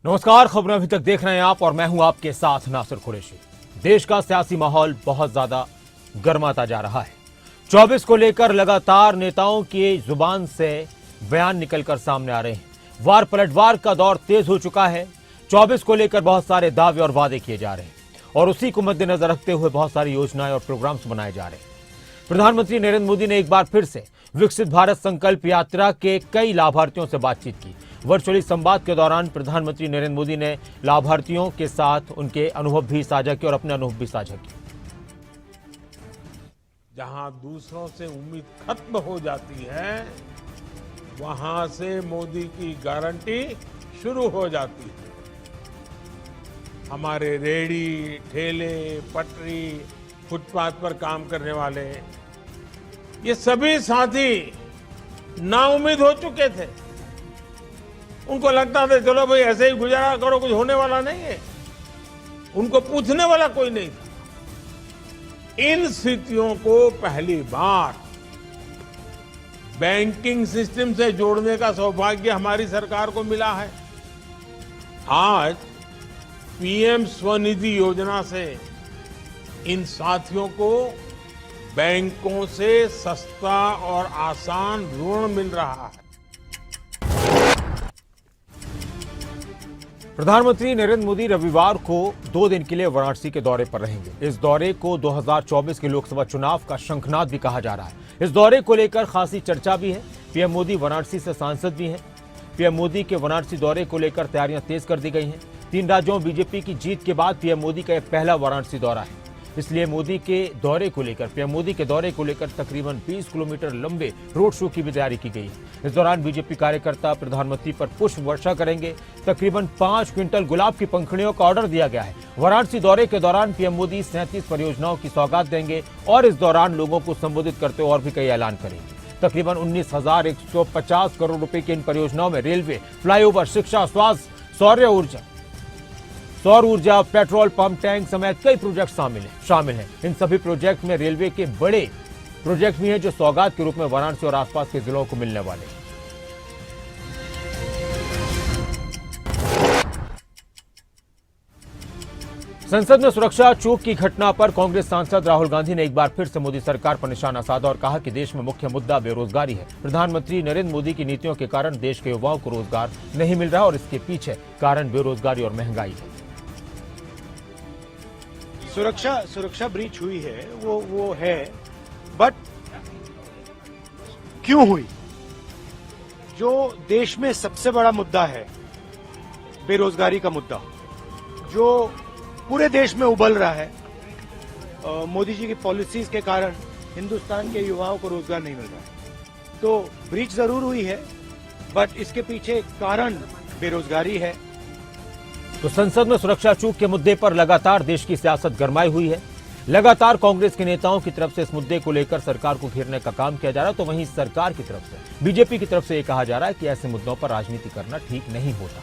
नमस्कार, खबरें अभी तक देख रहे हैं आप और मैं हूं आपके साथ नासिर कुरैशी। देश का सियासी माहौल बहुत ज्यादा गर्माता जा रहा है। 24 को लेकर लगातार नेताओं की जुबान से बयान निकलकर सामने आ रहे हैं। वार पलटवार का दौर तेज हो चुका है। 24 को लेकर बहुत सारे दावे और वादे किए जा रहे हैं और उसी को मद्देनजर रखते हुए बहुत सारी योजनाएं और प्रोग्राम्स बनाए जा रहे हैं। प्रधानमंत्री नरेंद्र मोदी ने एक बार फिर से विकसित भारत संकल्प यात्रा के कई लाभार्थियों से बातचीत की। वर्चुअली संवाद के दौरान प्रधानमंत्री नरेंद्र मोदी ने लाभार्थियों के साथ उनके अनुभव भी साझा किए और अपने अनुभव भी साझा किए। जहां दूसरों से उम्मीद खत्म हो जाती है, वहां से मोदी की गारंटी शुरू हो जाती है। हमारे रेहड़ी, ठेले, पटरी, फुटपाथ पर काम करने वाले, ये सभी साथी नाउम्मीद हो चुके थे। उनको लगता था चलो भाई ऐसे ही गुजारा करो, कुछ होने वाला नहीं है। उनको पूछने वाला कोई नहीं था। इन स्थितियों को पहली बार बैंकिंग सिस्टम से जोड़ने का सौभाग्य हमारी सरकार को मिला है। आज पीएम स्वनिधि योजना से इन साथियों को बैंकों से सस्ता और आसान ऋण मिल रहा है। प्रधानमंत्री नरेंद्र मोदी रविवार को 2 दिन के लिए वाराणसी के दौरे पर रहेंगे। इस दौरे को 2024 के लोकसभा चुनाव का शंखनाद भी कहा जा रहा है। इस दौरे को लेकर खासी चर्चा भी है। पीएम मोदी वाराणसी से सांसद भी हैं। पीएम मोदी के वाराणसी दौरे को लेकर तैयारियां तेज कर दी गई हैं। 3 राज्यों बीजेपी की जीत के बाद पीएम मोदी का यह पहला वाराणसी दौरा है। इसलिए पीएम मोदी के दौरे को लेकर तकरीबन 20 किलोमीटर लंबे रोड शो की भी तैयारी की गई है। इस दौरान बीजेपी कार्यकर्ता प्रधानमंत्री पर पुष्प वर्षा करेंगे। तकरीबन 5 क्विंटल गुलाब की पंखुड़ियों का ऑर्डर दिया गया है। वाराणसी दौरे के दौरान पीएम मोदी 37 परियोजनाओं की सौगात देंगे और इस दौरान लोगों को संबोधित करते हुए और भी कई ऐलान करेंगे। तकरीबन 19,150 करोड़ रुपए की इन परियोजनाओं में रेलवे, फ्लाईओवर, शिक्षा, स्वास्थ्य, सौर ऊर्जा, पेट्रोल पंप, टैंक समेत कई प्रोजेक्ट शामिल हैं। इन सभी प्रोजेक्ट में रेलवे के बड़े प्रोजेक्ट भी हैं जो सौगात के रूप में वाराणसी और आसपास के जिलों को मिलने वाले हैं। संसद में सुरक्षा चूक की घटना पर कांग्रेस सांसद राहुल गांधी ने एक बार फिर से मोदी सरकार पर निशाना साधा और कहा कि देश में मुख्य मुद्दा बेरोजगारी है। प्रधानमंत्री नरेंद्र मोदी की नीतियों के कारण देश के युवाओं को रोजगार नहीं मिल रहा और इसके पीछे कारण बेरोजगारी और महंगाई है। सुरक्षा ब्रीच हुई है, वो है, बट क्यों हुई? जो देश में सबसे बड़ा मुद्दा है, बेरोजगारी का मुद्दा, जो पूरे देश में उबल रहा है, मोदी जी की पॉलिसीज के कारण हिंदुस्तान के युवाओं को रोजगार नहीं मिल रहा है। तो ब्रीच जरूर हुई है, बट इसके पीछे कारण बेरोजगारी है। तो संसद में सुरक्षा चूक के मुद्दे पर लगातार देश की सियासत गरमाई हुई है। लगातार कांग्रेस के नेताओं की तरफ से इस मुद्दे को लेकर सरकार को घेरने का काम किया जा रहा है, तो वहीं सरकार की तरफ से, बीजेपी की तरफ से यह कहा जा रहा है कि ऐसे मुद्दों पर राजनीति करना ठीक नहीं होता।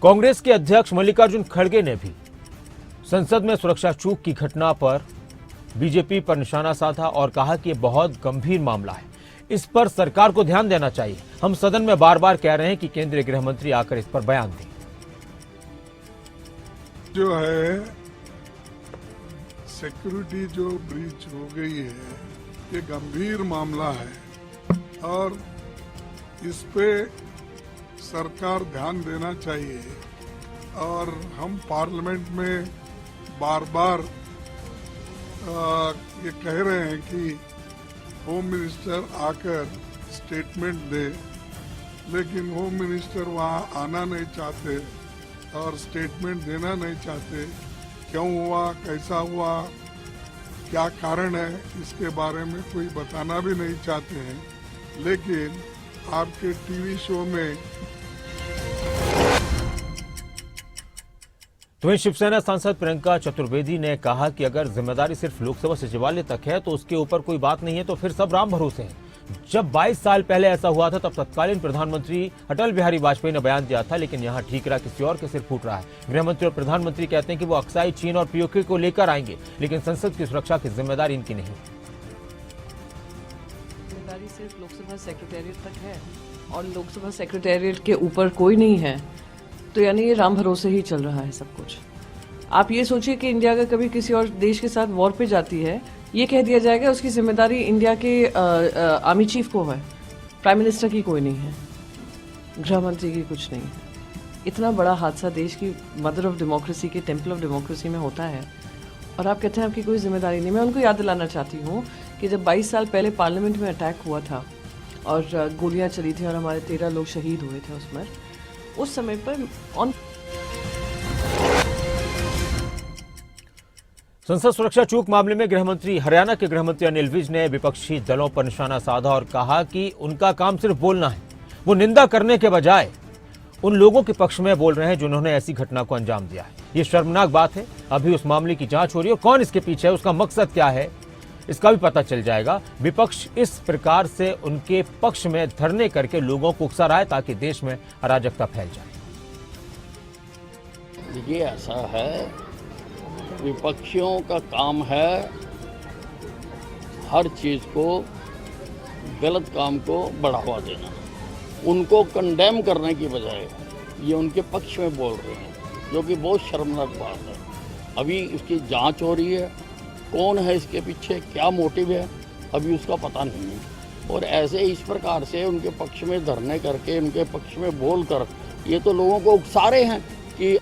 कांग्रेस के अध्यक्ष मल्लिकार्जुन खड़गे ने भी संसद में सुरक्षा चूक की घटना पर बीजेपी पर निशाना साधा और कहा कि यह बहुत गंभीर मामला है, इस पर सरकार को ध्यान देना चाहिए। हम सदन में बार बार कह रहे हैं कि केंद्रीय गृह मंत्री आकर इस पर बयान दें। जो है सिक्योरिटी जो ब्रीच हो गई है, ये गंभीर मामला है और इस पे सरकार ध्यान देना चाहिए। और हम पार्लियामेंट में बार बार ये कह रहे हैं कि होम मिनिस्टर आकर स्टेटमेंट दे, लेकिन होम मिनिस्टर वहाँ आना नहीं चाहते और स्टेटमेंट देना नहीं चाहते। क्यों हुआ, कैसा हुआ, क्या कारण है, इसके बारे में कोई बताना भी नहीं चाहते हैं। लेकिन आपके टीवी शो में तो वहीं शिवसेना सांसद प्रियंका चतुर्वेदी ने कहा कि अगर जिम्मेदारी सिर्फ लोकसभा सचिवालय तक है तो उसके ऊपर कोई बात नहीं है, तो फिर सब राम भरोसे हैं। जब 22 साल पहले ऐसा हुआ था तब तत्कालीन प्रधानमंत्री अटल बिहारी वाजपेयी ने बयान दिया था, लेकिन यहाँ ठीकरा किसी और के सिर फूट रहा है। गृहमंत्री और प्रधानमंत्री कहते हैं कि वो अक्साई, चीन और पीओके को लेकर आएंगे, लेकिन संसद की सुरक्षा की जिम्मेदारी इनकी नहीं। जिम्मेदारी सिर्फ लोकसभा सेक्रेटेरिएट तक है और लोकसभा सेक्रेटेरिएट के ऊपर कोई नहीं है, तो यानी ये राम भरोसे ही चल रहा है सब कुछ। आप ये सोचिए कि इंडिया अगर कभी किसी और देश के साथ वॉर पे जाती है, ये कह दिया जाएगा उसकी जिम्मेदारी इंडिया के आर्मी चीफ को है, प्राइम मिनिस्टर की कोई नहीं है, गृह मंत्री की कुछ नहीं है। इतना बड़ा हादसा देश की मदर ऑफ डेमोक्रेसी के टेम्पल ऑफ डेमोक्रेसी में होता है और आप कहते हैं आपकी कोई जिम्मेदारी नहीं। मैं उनको याद दिलाना चाहती हूँ कि जब 22 साल पहले पार्लियामेंट में अटैक हुआ था और गोलियां चली थी और हमारे 13 लोग शहीद हुए थे उसमें, उस समय पर संसद सुरक्षा चूक मामले में गृहमंत्री हरियाणा के गृहमंत्री अनिल विज ने विपक्षी दलों पर निशाना साधा और कहा कि उनका काम सिर्फ बोलना है। वो निंदा करने के बजाय उन लोगों के पक्ष में बोल रहे हैं जिन्होंने ऐसी घटना को अंजाम दिया है। ये शर्मनाक बात है। अभी उस मामले की जांच हो रही है और कौन इसके पीछे है, उसका मकसद क्या है, इसका भी पता चल जाएगा। विपक्ष इस प्रकार से उनके पक्ष में धरने करके लोगों को उकसा रहा है ताकि देश में अराजकता फैल जाए। देखिए, ऐसा है, विपक्षियों का काम है हर चीज़ को, गलत काम को बढ़ावा देना। उनको कंडेम करने की बजाय ये उनके पक्ष में बोल रहे हैं, जो कि बहुत शर्मनाक बात है। अभी उसकी जांच हो रही है, कौन है इसके पीछे, क्या मोटिव है, अभी उसका पता नहीं है। और ऐसे इस प्रकार से उनके पक्ष में धरने करके, उनके पक्ष में बोलकर ये तो लोगों को उकसा रहे हैं कि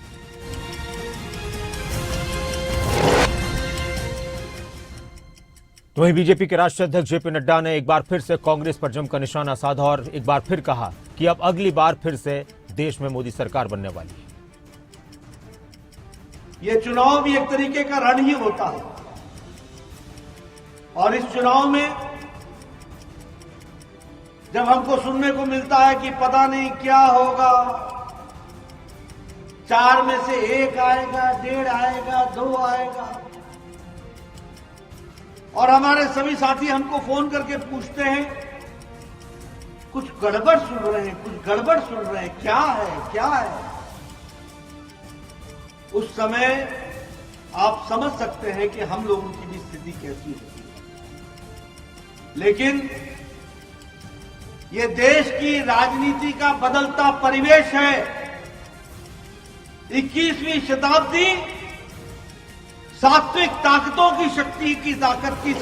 तो वहीं बीजेपी के राष्ट्रीय अध्यक्ष जेपी नड्डा ने एक बार फिर से कांग्रेस पर जमकर निशाना साधा और एक बार फिर कहा कि अब अगली बार फिर से देश में मोदी सरकार बनने वाली है। ये चुनाव भी एक तरीके का रण ही होता है और इस चुनाव में जब हमको सुनने को मिलता है कि पता नहीं क्या होगा, 4 में से 1 आएगा, 1.5 आएगा, 2 आएगा, और हमारे सभी साथी हमको फोन करके पूछते हैं कुछ गड़बड़ सुन रहे हैं, कुछ गड़बड़ सुन रहे हैं, क्या है, क्या है। उस समय आप समझ सकते हैं कि हम लोगों की भी स्थिति कैसी होती है। लेकिन ये देश की राजनीति का बदलता परिवेश है। 21वीं शताब्दी सात्विक ताकतों की शक्ति की ताकत की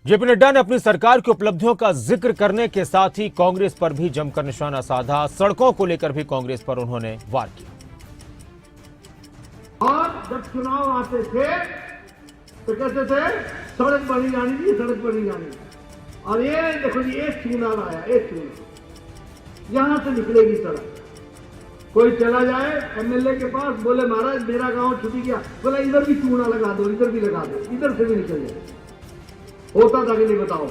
जेपी नड्डा ने अपनी सरकार की उपलब्धियों का जिक्र करने के साथ ही कांग्रेस पर भी जमकर निशाना साधा। सड़कों को लेकर भी कांग्रेस पर उन्होंने वार किया। और जब चुनाव आते थे तो कहते थे सड़क बनी जानी थी, सड़क बनी जानी, और ये देखो जी एक चूना लाया, एक चूना, यहां से निकलेगी सड़क। कोई चला जाए एमएलए के पास, बोले महाराज मेरा गांव छुटी गया, बोला इधर भी चूना लगा दो, इधर भी लगा दो, इधर से भी निकल जाए। होता था कि नहीं बताओ,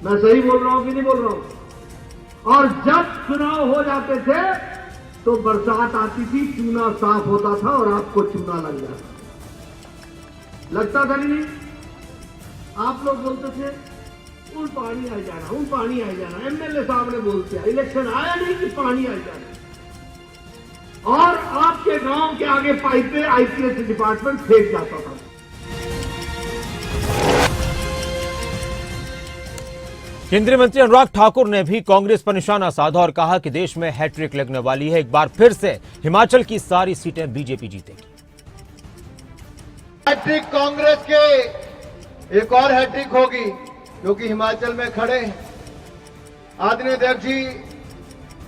मैं सही बोल रहा हूं कि नहीं बोल रहा हूं। और जब चुनाव हो जाते थे तो बरसात आती थी, चूना साफ होता था और आपको चूना लग जाता, लगता था कि नहीं। आप लोग बोलते थे उन पानी आ जाना, उन पानी आ जाना, एमएलए साहब ने बोलते, इलेक्शन आया नहीं कि पानी आ जाना, और आपके गांव के आगे पाइपें आईपीएस डिपार्टमेंट फेंक जाता था। केंद्रीय मंत्री अनुराग ठाकुर ने भी कांग्रेस पर निशाना साधा और कहा कि देश में हैट्रिक लगने वाली है। एक बार फिर से हिमाचल की सारी सीटें बीजेपी जीतेगी। हैट्रिक कांग्रेस के एक और हैट्रिक होगी, क्योंकि हिमाचल में खड़े हैं। आदरणीय अध्यक्ष जी,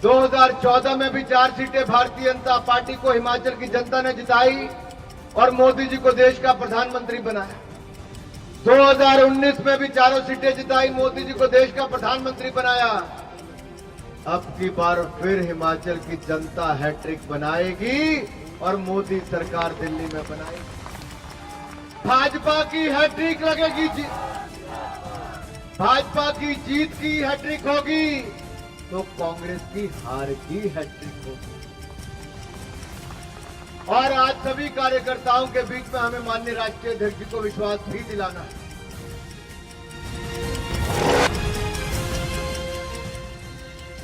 2014 में भी 4 सीटें भारतीय जनता पार्टी को हिमाचल की जनता ने जिताई और मोदी जी को देश का प्रधानमंत्री बनाया। 2019 में भी 4 सीटें जिताई, मोदी जी को देश का प्रधानमंत्री बनाया। अब की बार फिर हिमाचल की जनता हैट्रिक बनाएगी और मोदी सरकार दिल्ली में बनाएगी। भाजपा की हैट्रिक लगेगी, भाजपा की जीत की हैट्रिक होगी तो कांग्रेस की हार की हैट्रिक होगी। और आज सभी कार्यकर्ताओं के बीच में हमें माननीय राष्ट्रीय अध्यक्ष जी को विश्वास भी दिलाना है।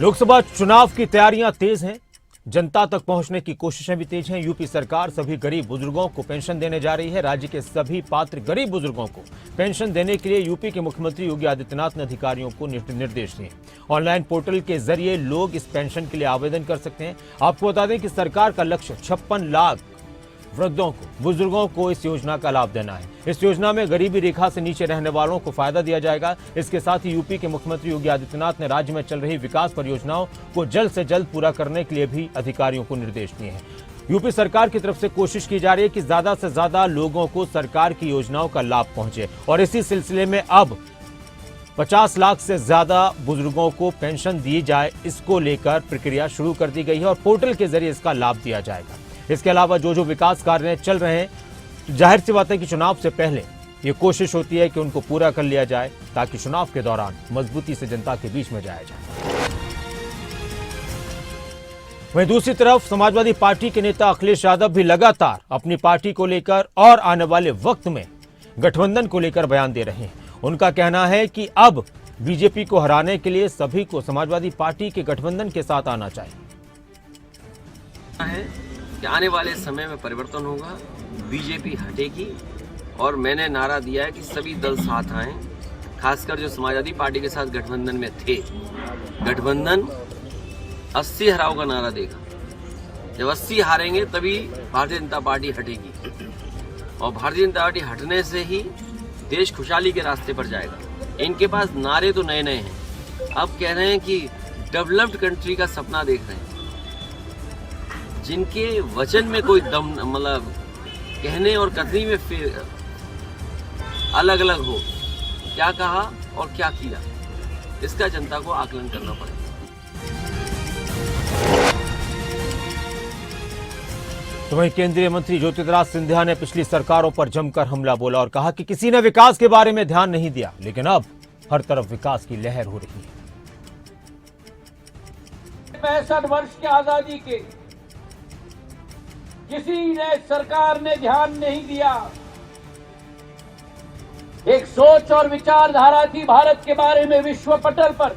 लोकसभा चुनाव की तैयारियां तेज हैं। जनता तक पहुंचने की कोशिशें भी तेज हैं। यूपी सरकार सभी गरीब बुजुर्गों को पेंशन देने जा रही है। राज्य के सभी पात्र गरीब बुजुर्गों को पेंशन देने के लिए यूपी के मुख्यमंत्री योगी आदित्यनाथ ने अधिकारियों को निर्देश दिए। ऑनलाइन पोर्टल के जरिए लोग इस पेंशन के लिए आवेदन कर सकते हैं। आपको बता दें कि सरकार का लक्ष्य 56 लाख वृद्धों को, बुजुर्गों को इस योजना का लाभ देना है। इस योजना में गरीबी रेखा से नीचे रहने वालों को फायदा दिया जाएगा। इसके साथ ही यूपी के मुख्यमंत्री योगी आदित्यनाथ ने राज्य में चल रही विकास परियोजनाओं को जल्द से जल्द पूरा करने के लिए भी अधिकारियों को निर्देश दिए हैं। यूपी सरकार की तरफ से कोशिश की जा रही है कि ज्यादा से ज्यादा लोगों को सरकार की योजनाओं का लाभ पहुंचे और इसी सिलसिले में अब 50 लाख से ज्यादा बुजुर्गों को पेंशन दी जाए, इसको लेकर प्रक्रिया शुरू कर दी गई है और पोर्टल के जरिए इसका लाभ दिया जाएगा। इसके अलावा जो विकास कार्य चल रहे हैं, जाहिर सी बात है कि चुनाव से पहले ये कोशिश होती है कि उनको पूरा कर लिया जाए ताकि चुनाव के दौरान मजबूती से जनता के बीच में जाया जाए। वहीं दूसरी तरफ समाजवादी पार्टी के नेता अखिलेश यादव भी लगातार अपनी पार्टी को लेकर और आने वाले वक्त में गठबंधन को लेकर बयान दे रहे हैं। उनका कहना है कि अब बीजेपी को हराने के लिए सभी को समाजवादी पार्टी के गठबंधन के साथ आना चाहिए। कि आने वाले समय में परिवर्तन होगा, बीजेपी हटेगी और मैंने नारा दिया है कि सभी दल साथ आएं, खासकर जो समाजवादी पार्टी के साथ गठबंधन में थे। गठबंधन 80 हराओ का नारा देगा। जब 80 हारेंगे तभी भारतीय जनता पार्टी हटेगी और भारतीय जनता पार्टी हटने से ही देश खुशहाली के रास्ते पर जाएगा। इनके पास नारे तो नए नए हैं, अब कह रहे हैं कि डेवलप्ड कंट्री का सपना देख रहे हैं। जिनके वचन में कोई दम, मतलब कहने और करने में फिर अलग अलग हो, क्या कहा और क्या किया, इसका जनता को आकलन करना पड़ेगा। तो वहीं केंद्रीय मंत्री ज्योतिरादित्य सिंधिया ने पिछली सरकारों पर जमकर हमला बोला और कहा कि किसी ने विकास के बारे में ध्यान नहीं दिया, लेकिन अब हर तरफ विकास की लहर हो रही है। 65 वर्ष की आजादी के किसी ने सरकार ने ध्यान नहीं दिया। एक सोच और विचारधारा थी भारत के बारे में विश्व पटल पर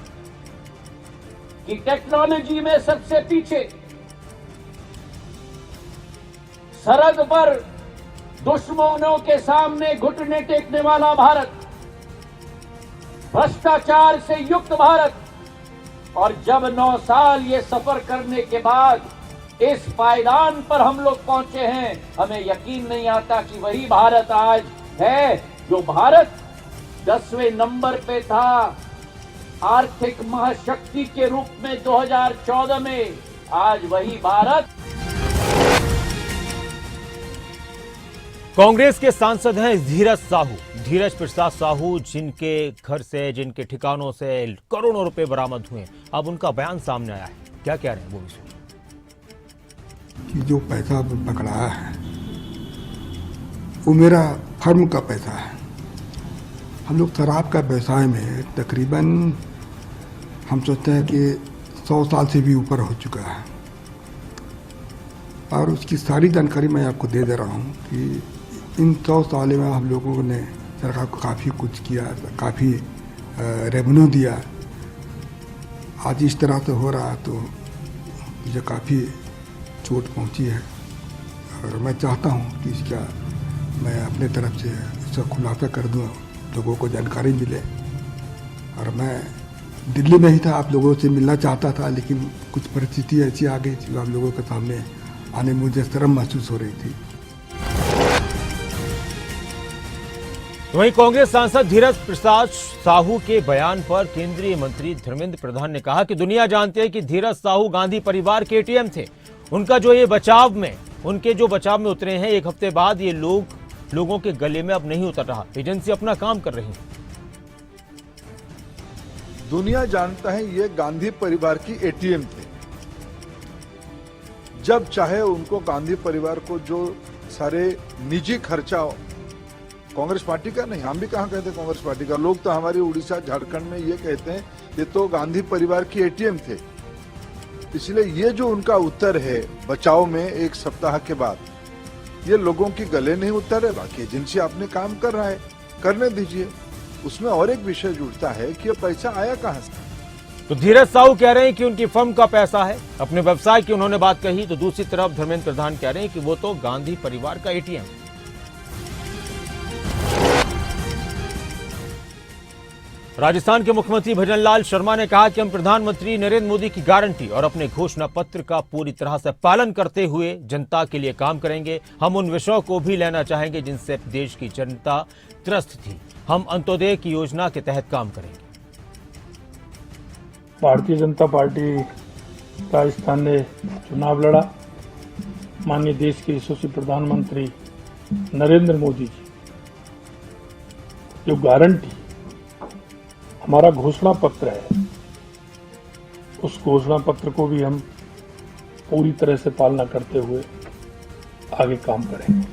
कि टेक्नोलॉजी में सबसे पीछे, सरहद पर दुश्मनों के सामने घुटने टेकने वाला भारत, भ्रष्टाचार से युक्त भारत। और जब 9 साल ये सफर करने के बाद इस पायदान पर हम लोग पहुंचे हैं, हमें यकीन नहीं आता कि वही भारत आज है जो भारत 10वें नंबर पे था आर्थिक महाशक्ति के रूप में 2014 में। आज वही भारत। कांग्रेस के सांसद हैं धीरज प्रसाद साहू, जिनके घर से, जिनके ठिकानों से करोड़ों रुपए बरामद हुए। अब उनका बयान सामने आया है, क्या कह रहे हैं वो भी सुनिए। कि जो पैसा पकड़ाया है वो मेरा फर्म का पैसा है। हम लोग शराब का व्यवसाय में तकरीबन हम सोचते हैं कि 100 साल से भी ऊपर हो चुका है और उसकी सारी जानकारी मैं आपको दे रहा हूँ कि इन 100 साल में हम लोगों ने सरकार को काफ़ी कुछ किया, काफ़ी रेवेन्यू दिया। आज इस तरह से हो रहा तो मुझे काफ़ी चोट पहुंची है और मैं चाहता हूं कि इसका मैं अपने तरफ से इसका खुलासा कर दूं, लोगों को जानकारी मिले। और मैं दिल्ली में ही था, आप लोगों से मिलना चाहता था, लेकिन कुछ परिस्थिति ऐसी आ गई थी, आप लोगों के सामने आने में मुझे शर्म महसूस हो रही थी। वहीं कांग्रेस सांसद धीरज प्रसाद साहू के बयान पर केंद्रीय मंत्री धर्मेंद्र प्रधान ने कहा कि दुनिया जानती है कि धीरज साहू गांधी परिवार के एटीएम थे। उनके जो बचाव में उतरे हैं, एक हफ्ते बाद ये लोगों के गले में अब नहीं उतर रहा। एजेंसी अपना काम कर रही है। दुनिया जानता है ये गांधी परिवार की एटीएम थे। जब चाहे उनको गांधी परिवार को जो सारे निजी खर्चा, कांग्रेस पार्टी का नहीं, हम भी कहाँ कहते कांग्रेस पार्टी का, लोग तो हमारे उड़ीसा झारखंड में ये कहते हैं ये तो गांधी परिवार की एटीएम थे। इसलिए ये जो उनका उत्तर है बचाव में एक सप्ताह के बाद, ये लोगों की गले नहीं उतर है। बाकी एजेंसी अपने काम कर रहा है, करने दीजिए। उसमें और एक विषय जुड़ता है कि ये पैसा आया कहां से। तो धीरज साहू कह रहे हैं कि उनकी फर्म का पैसा है, अपने व्यवसाय की उन्होंने बात कही। तो दूसरी तरफ धर्मेंद्र प्रधान कह रहे हैं कि वो तो गांधी परिवार का एटीएम। राजस्थान के मुख्यमंत्री भजनलाल शर्मा ने कहा कि हम प्रधानमंत्री नरेंद्र मोदी की गारंटी और अपने घोषणा पत्र का पूरी तरह से पालन करते हुए जनता के लिए काम करेंगे। हम उन विषयों को भी लेना चाहेंगे जिनसे देश की जनता त्रस्त थी। हम अंत्योदय की योजना के तहत काम करेंगे। भारतीय जनता पार्टी राजस्थान ने चुनाव लड़ा। माननीय देश के यशस्वी प्रधानमंत्री नरेंद्र मोदी जी जो गारंटी हमारा घोषणा पत्र है, उस घोषणा पत्र को भी हम पूरी तरह से पालना करते हुए आगे काम करेंगे।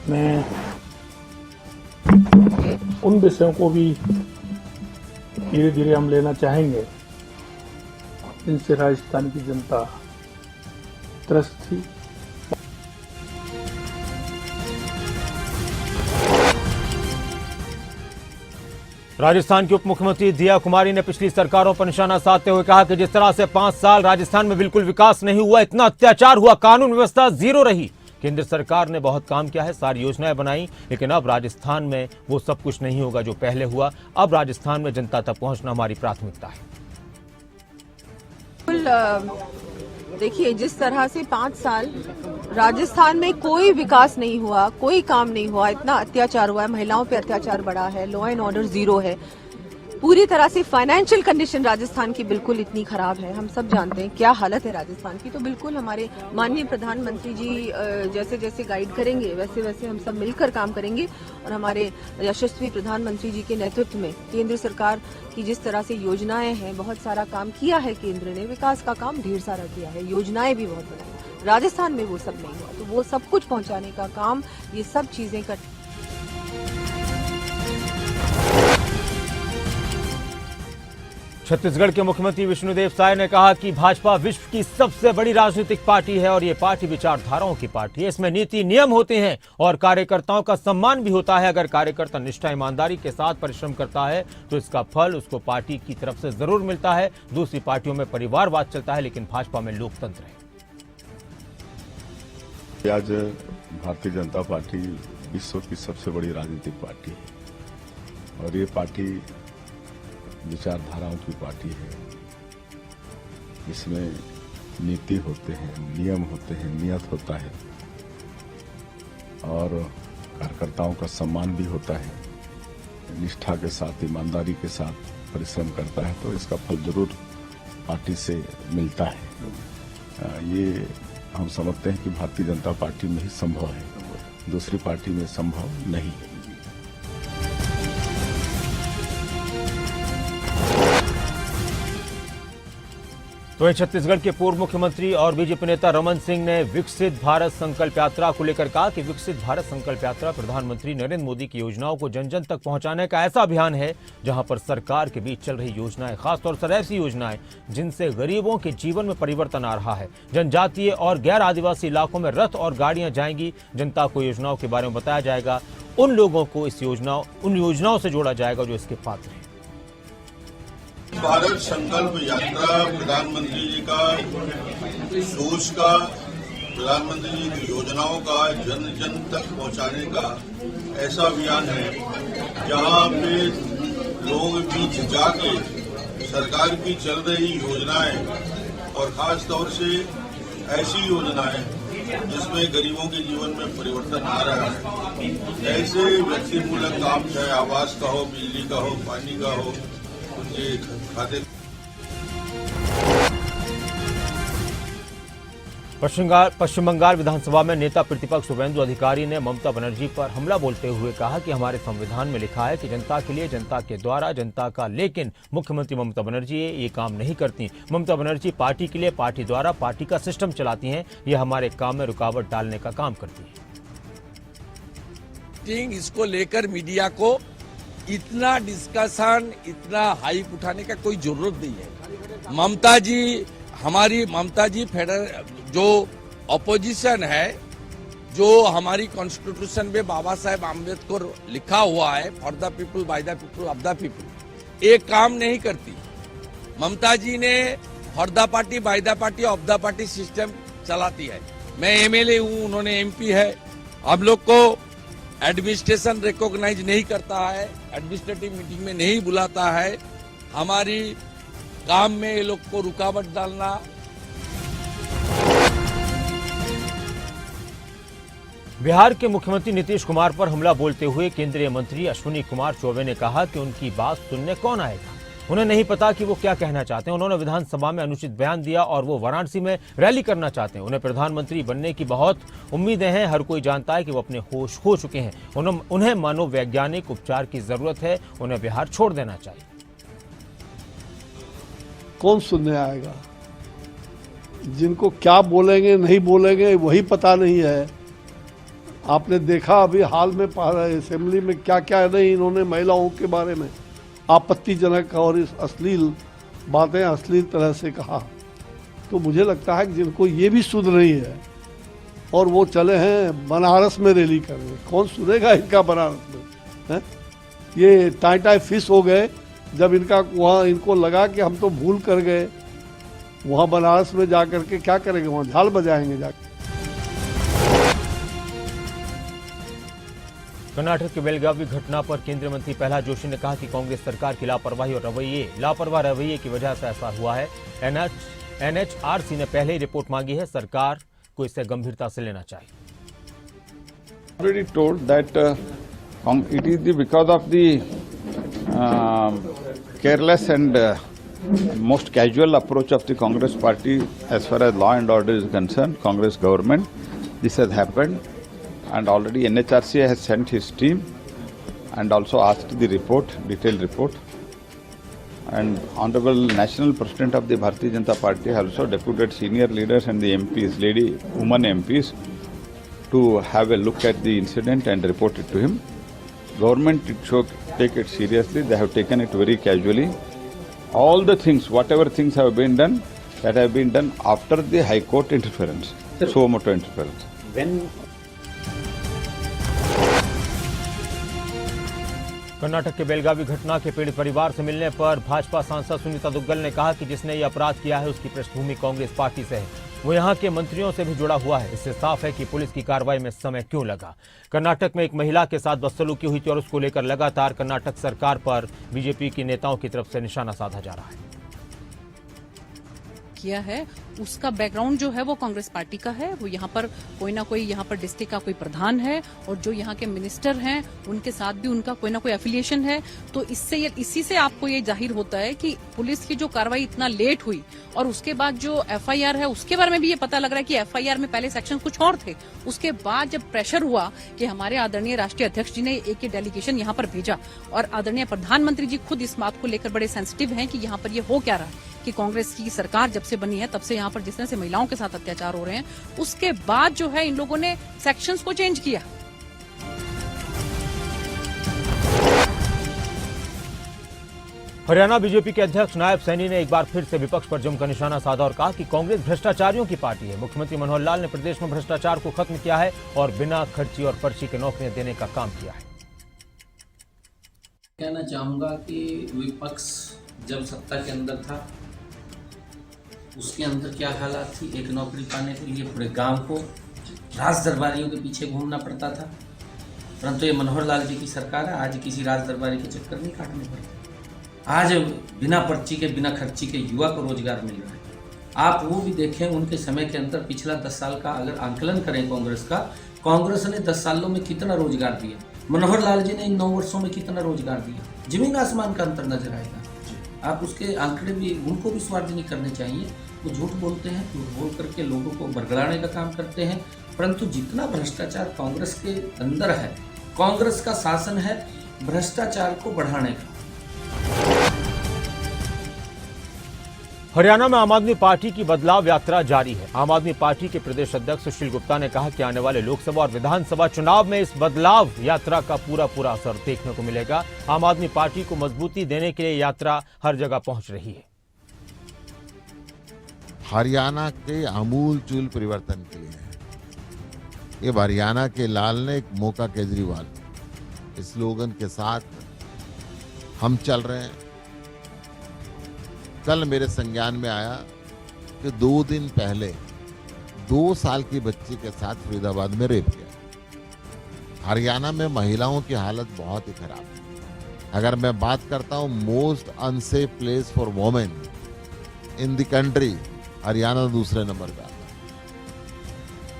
मैं उन विषयों को भी धीरे धीरे हम लेना चाहेंगे जिनसे राजस्थान की जनता त्रस्त थी। राजस्थान की उप मुख्यमंत्री दिया कुमारी ने पिछली सरकारों पर निशाना साधते हुए कहा कि जिस तरह से 5 साल राजस्थान में बिल्कुल विकास नहीं हुआ, इतना अत्याचार हुआ, कानून व्यवस्था जीरो रही। केंद्र सरकार ने बहुत काम किया है, सारी योजनाएं बनाई, लेकिन अब राजस्थान में वो सब कुछ नहीं होगा जो पहले हुआ। अब राजस्थान में जनता तक पहुंचना हमारी प्राथमिकता है। देखिए, जिस तरह से 5 साल राजस्थान में कोई विकास नहीं हुआ, कोई काम नहीं हुआ, इतना अत्याचार हुआ है, महिलाओं पे अत्याचार बढ़ा है, लॉ एंड ऑर्डर जीरो है, पूरी तरह से फाइनेंशियल कंडीशन राजस्थान की बिल्कुल इतनी खराब है। हम सब जानते हैं क्या हालत है राजस्थान की। तो बिल्कुल हमारे माननीय प्रधानमंत्री जी जैसे जैसे गाइड करेंगे वैसे वैसे हम सब मिलकर काम करेंगे। और हमारे यशस्वी प्रधानमंत्री जी के नेतृत्व में केंद्र सरकार की जिस तरह से योजनाएं हैं, बहुत सारा काम किया है केंद्र ने, विकास का काम ढेर सारा किया है, योजनाएं भी बहुत बनाई। राजस्थान में वो सब नहीं हुआ, तो वो सब कुछ पहुंचाने का काम, ये सब चीजें कर। छत्तीसगढ़ के मुख्यमंत्री विष्णुदेव साय ने कहा कि भाजपा विश्व की सबसे बड़ी राजनीतिक पार्टी है और ये पार्टी विचारधाराओं की पार्टी है। इसमें नीति नियम होते हैं और कार्यकर्ताओं का सम्मान भी होता है। अगर कार्यकर्ता निष्ठा ईमानदारी के साथ परिश्रम करता है तो इसका फल उसको पार्टी की तरफ से जरूर मिलता है। दूसरी पार्टियों में परिवारवाद चलता है, लेकिन भाजपा में लोकतंत्र है। आज भारतीय जनता पार्टी विश्व की सबसे बड़ी राजनीतिक पार्टी है और ये पार्टी विचारधाराओं की पार्टी है। इसमें नीति होते हैं, नियम होते हैं, नियत होता है और कार्यकर्ताओं का सम्मान भी होता है। निष्ठा के साथ, ईमानदारी के साथ परिश्रम करता है तो इसका फल जरूर पार्टी से मिलता है। ये हम समझते हैं कि भारतीय जनता पार्टी में ही संभव है, दूसरी पार्टी में संभव नहीं है। तो वहीं छत्तीसगढ़ के पूर्व मुख्यमंत्री और बीजेपी नेता रमन सिंह ने विकसित भारत संकल्प यात्रा को लेकर कहा कि विकसित भारत संकल्प यात्रा प्रधानमंत्री नरेंद्र मोदी की योजनाओं को जन जन तक पहुंचाने का ऐसा अभियान है जहां पर सरकार के बीच चल रही योजनाएं, खासतौर से ऐसी योजनाएं जिनसे गरीबों के जीवन में परिवर्तन आ रहा है। जनजातीय और गैर आदिवासी इलाकों में रथ और गाड़ियां जाएंगी, जनता को योजनाओं के बारे में बताया जाएगा, उन लोगों को उन योजनाओं से जोड़ा जाएगा जो इसके पात्र हैं। भारत संकल्प यात्रा प्रधानमंत्री जी का सोच का, प्रधानमंत्री जी की योजनाओं का जन जन तक पहुंचाने का ऐसा अभियान है जहां पे लोगों के बीच जाके सरकार की चल रही योजनाएं और खास तौर से ऐसी योजनाएं जिसमें गरीबों के जीवन में परिवर्तन आ रहा है, ऐसे व्यक्तिमूलक काम, चाहे आवास का हो, बिजली का हो, पानी का हो, उनके खाते। पश्चिम बंगाल विधानसभा में नेता प्रतिपक्ष शुभेंदु अधिकारी ने ममता बनर्जी पर हमला बोलते हुए कहा कि हमारे संविधान में लिखा है कि जनता के लिए, जनता के द्वारा, जनता का, लेकिन मुख्यमंत्री ममता बनर्जी ये काम नहीं करती। ममता बनर्जी पार्टी के लिए, पार्टी द्वारा पार्टी का सिस्टम चलाती हैं, ये हमारे काम में रुकावट डालने का काम करती है। इसको लेकर मीडिया को इतना डिस्कशन, इतना हाइप उठाने का कोई जरूरत नहीं है। ममता जी, हमारी ममता जी फेडरल जो ऑपोजिशन है जो हमारी कॉन्स्टिट्यूशन में बाबा साहेब आम्बेडकर लिखा हुआ है, for the people, by the people, of the people, एक काम नहीं करती। ममता जी ने for the party, by the party, of the party system चलाती है। मैं एमएलए हूं, उन्होंने एमपी है। हम लोग को एडमिनिस्ट्रेशन रिकॉग्नाइज नहीं करता है, एडमिनिस्ट्रेटिव मीटिंग में नहीं बुलाता है। हमारी काम में ये लोग को रुकावट डालना। बिहार के मुख्यमंत्री नीतीश कुमार पर हमला बोलते हुए केंद्रीय मंत्री अश्विनी कुमार चौबे ने कहा कि उनकी बात सुनने कौन आएगा, उन्हें नहीं पता कि वो क्या कहना चाहते हैं। उन्होंने विधानसभा में अनुचित बयान दिया और वो वाराणसी में रैली करना चाहते हैं। उन्हें प्रधानमंत्री बनने की बहुत उम्मीदें हैं। हर कोई जानता है कि वो अपने होश खो चुके हैं। उन्हें मनोवैज्ञानिक उपचार की जरूरत है। उन्हें बिहार छोड़ देना चाहिए। कौन सुनने आएगा? जिनको क्या बोलेंगे नहीं बोलेंगे वही पता नहीं है। आपने देखा अभी हाल में असेंबली में क्या क्या नहीं इन्होंने महिलाओं के बारे में आपत्तिजनक और इस अश्लील बातें अश्लील तरह से कहा। तो मुझे लगता है कि जिनको ये भी सुध नहीं है और वो चले हैं बनारस में रैली करने, कौन सुनेगा इनका बनारस में? है? ये टाई फिश हो गए जब इनका वहाँ इनको लगा कि हम तो भूल कर गए। वहाँ बनारस में जाकर के क्या करेंगे? वहाँ झाल बजाएंगे जाकर। कर्नाटक के बेलगावी घटना पर केंद्रीय मंत्री प्रहलाद जोशी ने कहा कि कांग्रेस सरकार की लापरवाही और लापरवाह रवैये की वजह से ऐसा हुआ है। एनएचआरसी ने पहले ही रिपोर्ट मांगी है। सरकार को इसे गंभीरता से लेना चाहिए। Already told that it is because of the careless and most casual approach of the Congress party as far as law and order is concerned, Congress government, this has happened. And already NHRC has sent his team and also asked the report, detailed report. And Honorable National President of the Bharatiya Janata Party has also deputed senior leaders and the MPs, women MPs, to have a look at the incident and report it to him. Government should take it seriously. They have taken it very casually. All the things, whatever things have been done, that have been done after the High Court interference, suo motu interference. Karnataka के बेलगावी घटना के पीड़ित परिवार से मिलने पर भाजपा सांसद सुनीता दुग्गल ने कहा कि जिसने ये अपराध किया है उसकी पृष्ठभूमि कांग्रेस पार्टी से है। वो यहाँ के मंत्रियों से भी जुड़ा हुआ है। इससे साफ है कि पुलिस की कार्रवाई में समय क्यों लगा। कर्नाटक में एक महिला के साथ बदसलूकी हुई थी और उसको लेकर लगातार कर्नाटक सरकार पर बीजेपी के नेताओं की तरफ से निशाना साधा जा रहा है। किया है उसका बैकग्राउंड जो है वो कांग्रेस पार्टी का है। वो यहाँ पर कोई ना कोई यहाँ पर डिस्ट्रिक्ट का कोई प्रधान है और जो यहाँ के मिनिस्टर हैं उनके साथ भी उनका कोई ना कोई एफिलिएशन है। तो इसी से आपको ये जाहिर होता है कि पुलिस की जो कार्रवाई इतना लेट हुई और उसके बाद जो एफआईआर है उसके बारे में भी ये पता लग रहा है कि एफआईआर में पहले सेक्शन कुछ और थे। उसके बाद जब प्रेशर हुआ कि हमारे आदरणीय राष्ट्रीय अध्यक्ष जी ने एक डेलीगेशन यहाँ पर भेजा और आदरणीय प्रधानमंत्री जी खुद इस बात को लेकर बड़े सेंसिटिव हैं कि यहाँ पर ये हो क्या रहा है कि कांग्रेस की सरकार जब से बनी है तब से यहाँ पर जिस तरह से महिलाओं के साथ अत्याचार हो रहे हैं, उसके बाद जो है इन लोगों ने सेक्शंस को चेंज किया। हरियाणा बीजेपी के अध्यक्ष नायब सैनी ने एक बार फिर से विपक्ष पर जमकर निशाना साधा और कहा कि कांग्रेस भ्रष्टाचारियों की पार्टी है। मुख्यमंत्री मनोहर लाल ने प्रदेश में भ्रष्टाचार को खत्म किया है और बिना खर्ची और पर्ची के नौकरियां देने का काम किया है। कहना चाहूंगा कि विपक्ष जब सत्ता के अंदर था उसके अंदर क्या हालात थी। एक नौकरी पाने के लिए पूरे गांव को राज दरबारियों के पीछे घूमना पड़ता था, परंतु ये मनोहर लाल जी की सरकार है। आज किसी राज दरबारी के चक्कर नहीं काटने पड़ते। आज बिना पर्ची के बिना खर्ची के युवा को रोजगार मिल रहा है। आप वो भी देखें उनके समय के अंदर पिछला 10 साल का अगर आंकलन करें कांग्रेस का, कांग्रेस ने 10 सालों में कितना रोजगार दिया, मनोहर लाल जी ने इन 9 वर्षों में कितना रोजगार दिया, जमीन आसमान का अंतर नजर आएगा। आप उसके आंकड़े भी उनको भी सार्वजनिक करने चाहिए। वो झूठ बोलते हैं, झूठ बोल करके लोगों को बरगलाने का काम करते हैं, परंतु जितना भ्रष्टाचार कांग्रेस के अंदर है, कांग्रेस का शासन है भ्रष्टाचार को बढ़ाने का। हरियाणा में आम आदमी पार्टी की बदलाव यात्रा जारी है। आम आदमी पार्टी के प्रदेश अध्यक्ष सुशील गुप्ता ने कहा कि आने वाले लोकसभा और विधानसभा चुनाव में इस बदलाव यात्रा का पूरा असर देखने को मिलेगा। आम आदमी पार्टी को मजबूती देने के लिए यात्रा हर जगह पहुंच रही है। हरियाणा के आमूल चूल परिवर्तन के लिए ये हरियाणा के लाल ने एक मौका केजरीवाल इस स्लोगन के साथ हम चल रहे हैं। कल मेरे संज्ञान में आया कि 2 दिन पहले 2 साल की बच्ची के साथ फरीदाबाद में रेप किया। हरियाणा में महिलाओं की हालत बहुत ही खराब है। अगर मैं बात करता हूं most unsafe place for women in the country, Haryana दूसरे नंबर पर।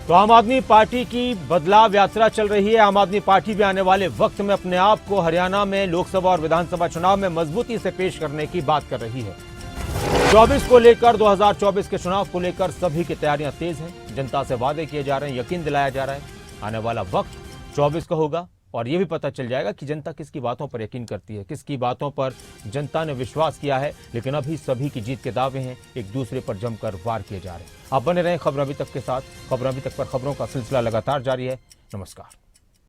तो आम आदमी पार्टी की बदलाव यात्रा चल रही है। आम आदमी पार्टी भी आने वाले वक्त में अपने आप को हरियाणा में लोकसभा और विधानसभा चुनाव में मजबूती से पेश करने की बात कर रही है। 24 को लेकर 2024 के चुनाव को लेकर सभी की तैयारियां तेज हैं। जनता से वादे किए जा रहे हैं, यकीन दिलाया जा रहा है। आने वाला वक्त 24 का होगा और यह भी पता चल जाएगा कि जनता किसकी बातों पर यकीन करती है, किसकी बातों पर जनता ने विश्वास किया है। लेकिन अभी सभी की जीत के दावे हैं, एक दूसरे पर जमकर वार किए जा रहे हैं। आप बने रहें खबर अभी तक के साथ। खबर अभी तक पर खबरों का सिलसिला लगातार जारी है। नमस्कार।